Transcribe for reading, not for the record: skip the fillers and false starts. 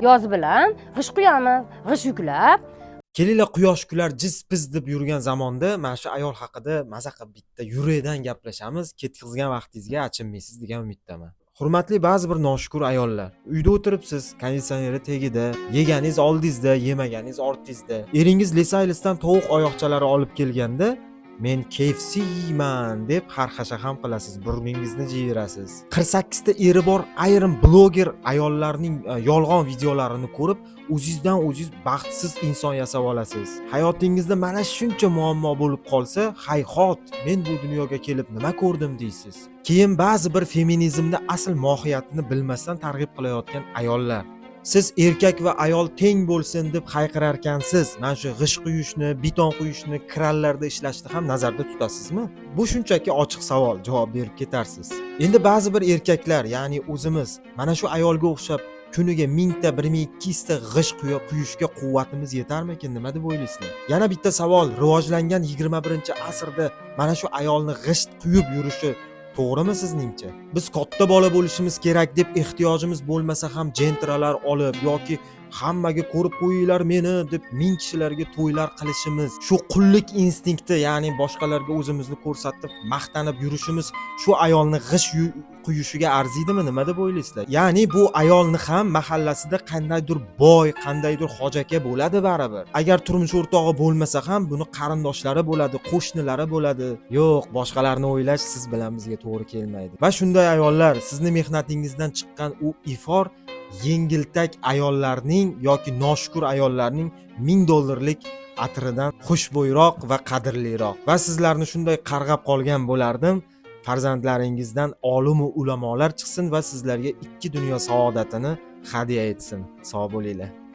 yoz bilan g'ish quyamiz, g'ish yuklab. Kelinglar quyosh kular jiz piz deb yurgan zamonda mana shu ayol haqida maza qilib bitta yurakdan gaplashamiz. Ketkizgan vaqtingizga achinmaysiz degan umiddaman. Hurmatli ba'zi bir noshukur ayollar, uyda o'tiribsiz, konditsioneri tagida, yeganingiz oldingizda, yemaganingiz ortingizda. Eringiz Lesaylsdan tovuq oyoqchalari olib kelganda, men KFCman deb xarxasha ham qilasiz, burningizni jiyirasiz. 48 ta eri bor ayrim bloger ayollarning yolg'on videolarini ko'rib, o'zingizdan o'zingiz baxtsiz inson yasab olasiz. Hayotingizda mana shuncha muammo bo'lib qolsa, hayhot, men bu dunyoga kelib nima ko'rdim deysiz. Keyin ba'zi bir feminizmda asl mohiyatini bilmasdan targ'ib qilayotgan ayollar. Siz erkak va ayol teng bo'lsin deb hayqirarkansiz, mana shu g'ish quyishni, beton quyishni, kranlarda ishlashni ham nazarda tutasizmi? Bu shunchaki ochiq savol, javob berib ketarsiz. Endi ba'zi bir erkaklar, ya'ni o'zimiz, mana shu ayolga o'xshab kuniga 1000 ta, 1200 ta g'ish quyishga quvvatimiz yetarmikin, nima deb o'ylaysizlar? Yana bitta savol, rivojlangan 21-asrda mana shu ayolni g'isht quyib yurishi to'g'rimi sizningcha? Biz katta bola bo'lishimiz kerak deb ehtiyojimiz bo'lmasa ham jentralar olib yoki hammaga ko'rib qo'yinglar meni deb 1000 kishilarga to'ylar qilishimiz, shu qullik instinkti, ya'ni boshqalarga o'zimizni ko'rsatib maqtanib yurishimiz shu ayolni g'ish quyishiga arziydimi, nima deb o'ylaysizlar? Ya'ni bu ayolni ham mahallasida qandaydir boy, qandaydir hojaka bo'ladi baribir. Agar turmush o'rtog'i bo'lmasa ham buni qarindoshlari bo'ladi, qo'shnilari bo'ladi. Yo'q, boshqalarni o'ylash siz bilan bizga to'g'ri kelmaydi. Va shunday ayollar, sizni mehnatingizdan chiqqan u ifor yengiltak ayollarning yoki noshukur ayollarning $1000 atiridan xushbo'yroq va qadrliroq. Va sizlarni shunday qarg'ab qolgan bo'lardim. Farzandlaringizdan olim va ulamolar chiqsin va sizlarga ikki dunyo saodatini hadya etsin. Sog' bo'linglar.